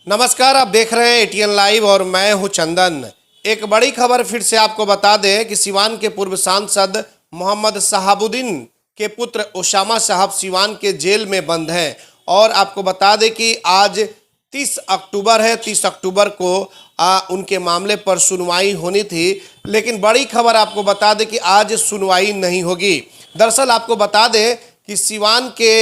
नमस्कार, आप देख रहे हैं एटीएन लाइव और मैं हूं चंदन। एक बड़ी खबर फिर से आपको बता दें कि सिवान के पूर्व सांसद मोहम्मद शहाबुद्दीन के पुत्र ओसामा साहब सिवान के जेल में बंद हैं। और आपको बता दें कि आज 30 अक्टूबर है। 30 अक्टूबर को उनके मामले पर सुनवाई होनी थी, लेकिन बड़ी खबर आपको बता दें कि आज सुनवाई नहीं होगी। दरअसल आपको बता दें कि सिवान के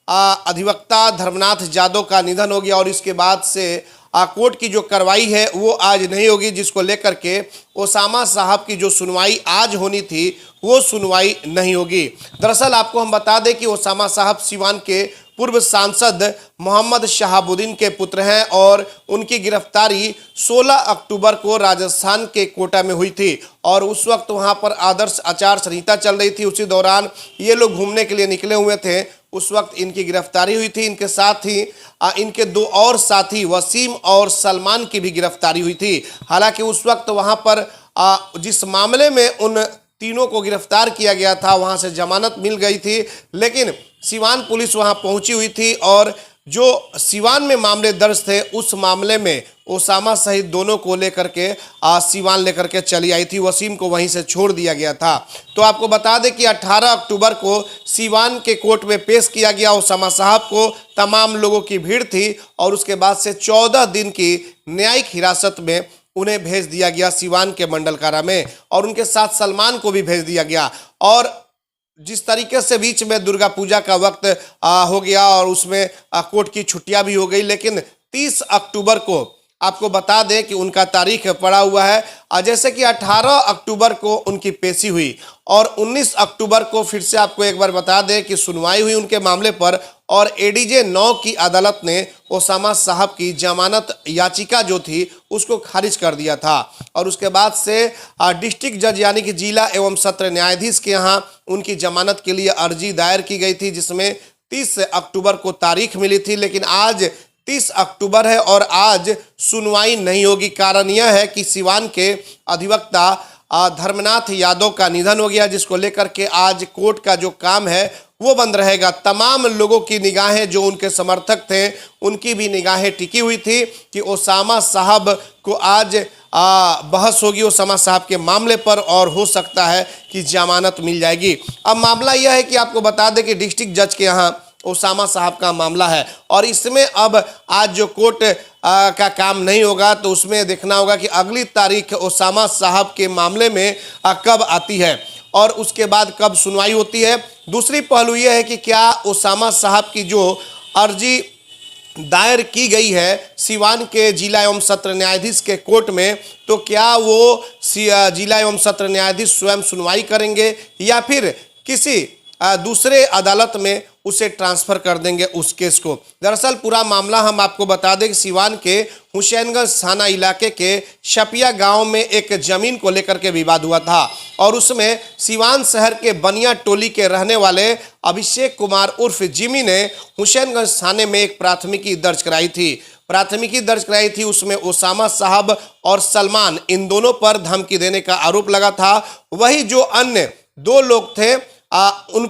अधिवक्ता धर्मनाथ यादव का निधन हो गया और इसके बाद से कोर्ट की जो कार्रवाई है वो आज नहीं होगी, जिसको लेकर के ओसामा साहब की जो सुनवाई आज होनी थी वो सुनवाई नहीं होगी। दरअसल आपको हम बता दें कि ओसामा साहब सिवान के पूर्व सांसद मोहम्मद शहाबुद्दीन के पुत्र हैं और उनकी गिरफ्तारी 16 अक्टूबर को राजस्थान के कोटा में हुई थी और उस वक्त वहां पर आदर्श आचार संहिता चल रही थी। उसी दौरान ये लोग घूमने के लिए निकले हुए थे, उस वक्त इनकी गिरफ्तारी हुई थी। इनके साथ ही इनके दो और साथी वसीम और सलमान की भी गिरफ्तारी हुई थी। हालांकि उस वक्त वहां पर जिस मामले में उन तीनों को गिरफ्तार किया गया था वहां से जमानत मिल गई थी, लेकिन सिवान पुलिस वहां पहुंची हुई थी और जो सिवान में मामले दर्ज थे उस मामले में ओसामा सहित दोनों को लेकर के सिवान लेकर के चली आई थी। वसीम को वहीं से छोड़ दिया गया था। तो आपको बता दें कि 18 अक्टूबर को सिवान के कोर्ट में पेश किया गया ओसामा साहब को। तमाम लोगों की भीड़ थी और उसके बाद से 14 दिन की न्यायिक हिरासत में उन्हें भेज दिया गया सिवान के मंडल कारा में और उनके साथ सलमान को भी भेज दिया गया। और जिस तरीके से बीच में दुर्गा पूजा का वक्त हो गया और उसमें कोर्ट की छुट्टियां भी हो गई, लेकिन 30 अक्टूबर को आपको बता दें कि उनका तारीख पड़ा हुआ है। जैसे कि 18 अक्टूबर को उनकी पेशी हुई और 19 अक्टूबर को फिर से आपको एक बार बता दें कि सुनवाई हुई उनके मामले पर और एडीजे 9 की अदालत ने ओसामा साहब की जमानत याचिका जो थी उसको खारिज कर दिया था। और उसके बाद से डिस्ट्रिक्ट जज यानी कि जिला एवं सत्र न्यायाधीश के यहाँ उनकी जमानत के लिए अर्जी दायर की गई थी, जिसमें 30 अक्टूबर को तारीख मिली थी। लेकिन आज 30 अक्टूबर है और आज सुनवाई नहीं होगी। कारण यह है कि सिवान के अधिवक्ता धर्मनाथ यादव का निधन हो गया, जिसको लेकर के आज कोर्ट का जो काम है वो बंद रहेगा। तमाम लोगों की निगाहें, जो उनके समर्थक थे उनकी भी निगाहें टिकी हुई थी कि ओसामा साहब को आज बहस होगी ओसामा साहब के मामले पर और हो सकता है कि जमानत मिल जाएगी। अब मामला यह है कि आपको बता दें कि डिस्ट्रिक्ट जज के यहाँ ओसामा साहब का मामला है और इसमें अब आज जो कोर्ट का काम नहीं होगा तो उसमें देखना होगा कि अगली तारीख ओसामा साहब के मामले में कब आती है और उसके बाद कब सुनवाई होती है। दूसरी पहलू यह है कि क्या ओसामा साहब की जो अर्जी दायर की गई है सिवान के जिला एवं सत्र न्यायाधीश के कोर्ट में, तो क्या वो जिला एवं सत्र न्यायाधीश स्वयं सुनवाई करेंगे या फिर किसी दूसरे अदालत में उसे ट्रांसफर कर देंगे उस केस को। दरअसल पूरा मामला हम आपको बता दें कि सिवान के हुसैनगंज थाना इलाके के शपिया गांव में एक जमीन को लेकर के विवाद हुआ था और उसमें सिवान शहर के बनिया टोली के रहने वाले अभिषेक कुमार उर्फ जिमी ने हुसैनगंज थाने में एक प्राथमिकी दर्ज कराई थी। उसमें ओसामा साहब और सलमान इन दोनों पर धमकी देने का आरोप लगा था। वही जो अन्य दो लोग थे उन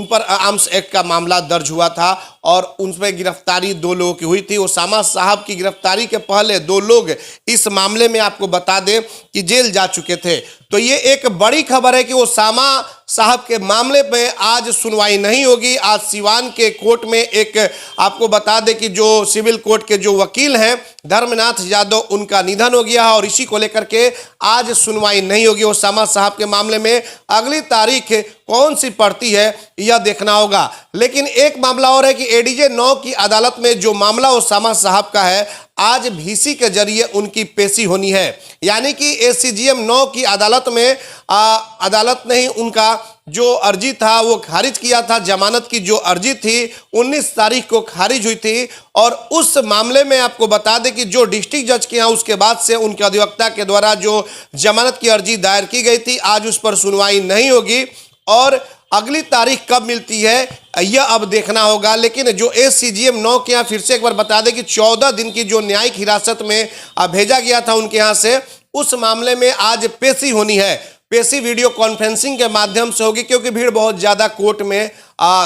पर आर्म्स एक्ट का मामला दर्ज हुआ था और उनमें गिरफ्तारी 2 लोगों की हुई थी। ओसामा साहब की गिरफ्तारी के पहले 2 लोग इस मामले में आपको बता दें कि जेल जा चुके थे। तो ये एक बड़ी खबर है कि ओसामा साहब के मामले में आज सुनवाई नहीं होगी। आज सिवान के कोर्ट में एक आपको बता दें कि जो सिविल कोर्ट के जो वकील हैं धर्मनाथ यादव, उनका निधन हो गया है और इसी को लेकर के आज सुनवाई नहीं होगी ओसामा साहब के मामले में। अगली तारीख कौन सी पड़ती है यह देखना होगा। लेकिन एक मामला और है कि एडीजे 9 की अदालत में जो मामला ओसामा साहब का है आज वीसी के जरिए उनकी पेशी होनी है, यानी कि एसीजीएम 9 की अदालत में अदालत ने ही उनका जो अर्जी था वो खारिज किया था। जमानत की जो अर्जी थी 19 तारीख को खारिज हुई थी और उस मामले में आपको बता दें कि जो डिस्ट्रिक्ट जज के यहाँ उसके बाद से उनके अधिवक्ता के द्वारा जो जमानत की अर्जी दायर की गई थी आज उस पर सुनवाई नहीं होगी और अगली तारीख कब मिलती है यह अब देखना होगा। लेकिन जो एसीजीएम 9 के यहाँ फिर से एक बार बता दें कि 14 दिन की जो न्यायिक हिरासत में भेजा गया था उनके यहाँ से, उस मामले में आज पेशी होनी है। पेशी वीडियो कॉन्फ्रेंसिंग के माध्यम से होगी, क्योंकि भीड़ बहुत ज़्यादा कोर्ट में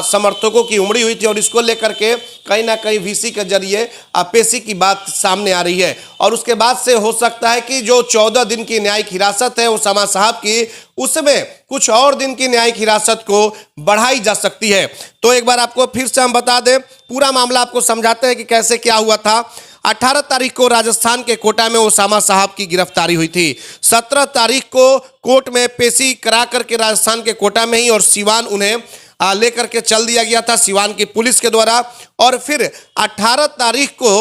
समर्थकों की उमड़ी हुई थी और इसको लेकर के कहीं ना कहीं वीसी के जरिए पेशी की बात सामने आ रही है। और उसके बाद से हो सकता है कि जो 14 दिन की न्यायिक हिरासत है ओसामा साहब की, उसमें कुछ और दिन की न्यायिक हिरासत को बढ़ाई जा सकती है। तो एक बार आपको फिर से हम बता दें, पूरा मामला आपको समझाते हैं कि कैसे क्या हुआ था। 18 तारीख को राजस्थान के कोटा में ओसामा साहब की गिरफ्तारी हुई थी। 17 तारीख को कोर्ट में पेशी करा करके राजस्थान के कोटा में ही और सिवान उन्हें लेकर के चल दिया गया था सिवान की पुलिस के द्वारा। और फिर 18 तारीख को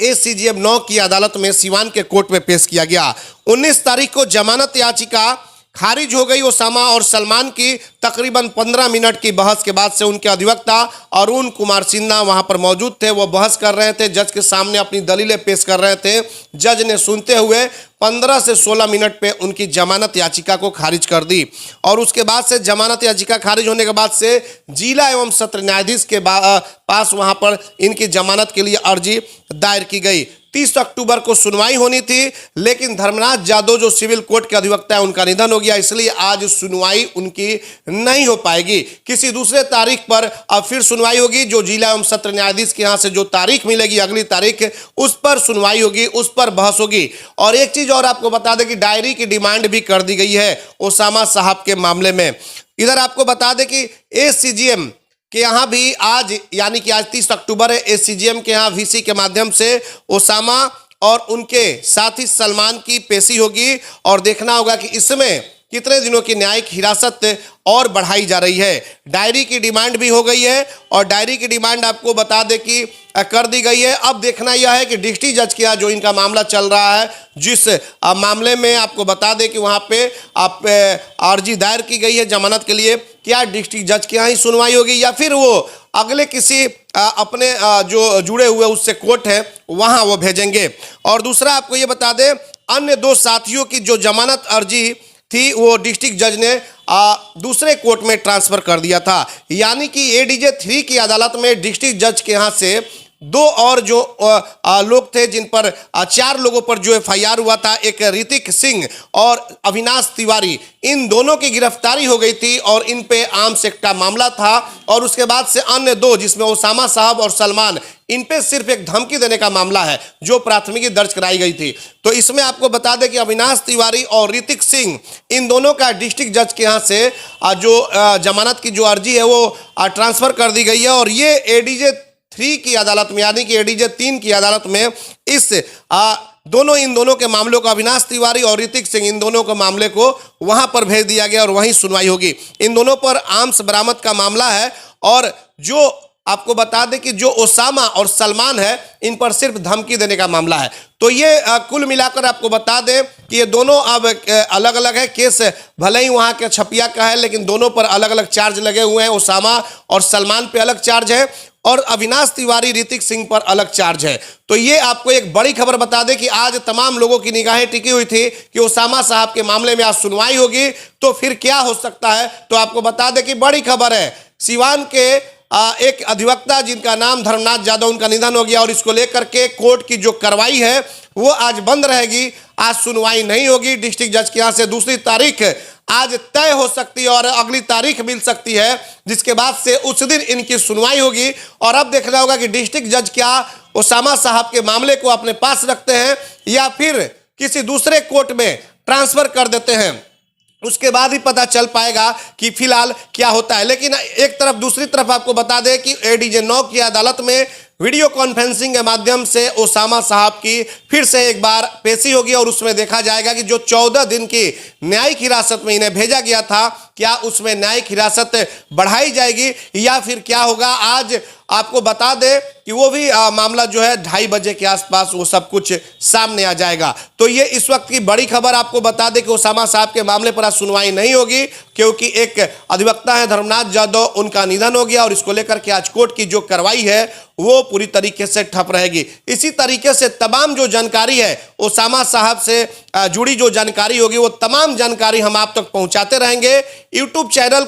ACGM 9 की अदालत में सिवान के कोर्ट में पेश किया गया। 19 तारीख को जमानत याचिका खारिज हो गई। ओसामा और सलमान की तकरीबन 15 मिनट की बहस के बाद से उनके अधिवक्ता अरुण कुमार सिन्हा वहां पर मौजूद थे। वो बहस कर रहे थे, जज के सामने अपनी दलीलें पेश कर रहे थे। जज ने सुनते हुए 15 से 16 मिनट पे उनकी जमानत याचिका को खारिज कर दी। और उसके बाद से जमानत याचिका खारिज होने के बाद से जिला एवं सत्र न्यायाधीश के पास वहां पर इनकी जमानत के लिए अर्जी दायर की गई। 30 अक्टूबर को सुनवाई होनी थी, लेकिन धर्मनाथ जादव जो सिविल कोर्ट के अधिवक्ता है, उनका निधन हो गया, इसलिए आज सुनवाई उनकी नहीं हो पाएगी। किसी दूसरे तारीख पर अब फिर सुनवाई होगी। जो जिला एवं सत्र न्यायाधीश के यहाँ से जो तारीख मिलेगी, अगली तारीख, उस पर सुनवाई होगी, उस पर बहस होगी। और एक चीज और आपको बता दें कि डायरी की डिमांड भी कर दी गई है ओसामा साहब के मामले में। इधर आपको बता दें कि ACGM कि यहाँ भी आज, यानी कि आज 30 अक्टूबर है, ACGM के यहाँ VC के माध्यम से ओसामा और उनके साथी सलमान की पेशी होगी। और देखना होगा कि इसमें कितने दिनों की न्यायिक हिरासत और बढ़ाई जा रही है। डायरी की डिमांड भी हो गई है और डायरी की डिमांड आपको बता दें कि कर दी गई है। अब देखना यह है कि डिस्ट्रिक्ट जज के यहाँ जो इनका मामला चल रहा है, जिस मामले में आपको बता दें कि वहाँ पे आप अर्जी दायर की गई है जमानत के लिए, क्या डिस्ट्रिक्ट जज के यहाँ ही सुनवाई होगी या फिर वो अगले किसी अपने जो जुड़े हुए उससे कोर्ट है वहाँ वो भेजेंगे। और दूसरा आपको ये बता दें, अन्य 2 साथियों की जो जमानत अर्जी थी वो डिस्ट्रिक्ट जज ने दूसरे कोर्ट में ट्रांसफर कर दिया था। यानी कि ADJ 3 की अदालत में डिस्ट्रिक्ट जज के यहाँ से 2 और जो लोग थे, जिन पर 4 लोगों पर जो FIR हुआ था, एक ऋतिक सिंह और अविनाश तिवारी, इन दोनों की गिरफ्तारी हो गई थी और इन पे आर्म्स एक्ट का मामला था। और उसके बाद से अन्य 2, जिसमें ओसामा साहब और सलमान, इन पे सिर्फ एक धमकी देने का मामला है जो प्राथमिकी दर्ज कराई गई थी। तो इसमें आपको बता दें कि अविनाश तिवारी और ऋतिक सिंह, इन दोनों का डिस्ट्रिक्ट जज के यहाँ से जो जमानत की जो अर्जी है वो ट्रांसफर कर दी गई है। और ये ADJ 3 की अदालत में, यानी कि ADJ 3 की अदालत में इस इन दोनों के मामलों को, अविनाश तिवारी और ऋतिक सिंह, इन दोनों के मामले को वहां पर भेज दिया गया और वहीं सुनवाई होगी। इन दोनों पर आर्म्स बरामद का मामला है। और जो आपको बता दें कि जो ओसामा और सलमान है, इन पर सिर्फ धमकी देने का मामला है। तो ये कुल मिलाकर आपको बता दें कि ये दोनों अब अलग अलग है। केस भले ही वहाँ के छपिया का है, लेकिन दोनों पर अलग अलग चार्ज लगे हुए हैं। ओसामा और सलमान पे अलग चार्ज है और अविनाश तिवारी, ऋतिक सिंह पर अलग चार्ज है। तो ये आपको एक बड़ी खबर बता दें कि आज तमाम लोगों की निगाहें टिकी हुई थी कि ओसामा साहब के मामले में आज सुनवाई होगी, तो फिर क्या हो सकता है। तो आपको बता दें कि बड़ी खबर है, सिवान के एक अधिवक्ता जिनका नाम धर्मनाथ जादव, उनका निधन हो गया और इसको लेकर के कोर्ट की जो कार्रवाई है वो आज बंद रहेगी। आज सुनवाई नहीं होगी। डिस्ट्रिक्ट जज के यहाँ से दूसरी तारीख आज तय हो सकती है और अगली तारीख मिल सकती है, जिसके बाद से उस दिन इनकी सुनवाई होगी। और अब देखना होगा कि डिस्ट्रिक्ट जज क्या ओसामा साहब के मामले को अपने पास रखते हैं या फिर किसी दूसरे कोर्ट में ट्रांसफर कर देते हैं। उसके बाद ही पता चल पाएगा कि फिलहाल क्या होता है। लेकिन एक तरफ, दूसरी तरफ आपको बता दें कि ADJ 9 की अदालत में वीडियो कॉन्फ्रेंसिंग के माध्यम से ओसामा साहब की फिर से एक बार पेशी होगी और उसमें देखा जाएगा कि जो 14 दिन की न्यायिक हिरासत में इन्हें भेजा गया था, क्या उसमें न्यायिक हिरासत बढ़ाई जाएगी या फिर क्या होगा। आज आपको बता दें कि वो भी मामला जो है 2:30 बजे के आसपास वो सब कुछ सामने आ जाएगा। तो ये इस वक्त की बड़ी खबर आपको बता दें कि ओसामा साहब के मामले पर आज सुनवाई नहीं होगी, क्योंकि एक अधिवक्ता है धर्मनाथ जादव, उनका निधन हो गया और इसको लेकर के आज कोर्ट की जो कार्रवाई है वो पूरी तरीके से ठप रहेगी। इसी तरीके से तमाम जो जानकारी है ओसामा साहब से जुड़ी जो जानकारी होगी, वो तमाम जानकारी हम आप तक पहुंचाते रहेंगे। यूट्यूब चैनल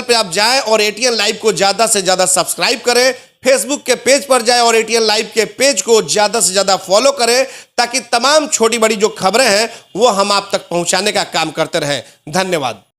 पे आप जाएं और ATN लाइव को ज़्यादा से ज़्यादा सब्सक्राइब करें, फेसबुक के पेज पर जाए और एटीएन लाइव के पेज को ज़्यादा से ज़्यादा फॉलो करें, ताकि तमाम छोटी बड़ी जो खबरें हैं वो हम आप तक पहुंचाने का काम करते रहें। धन्यवाद।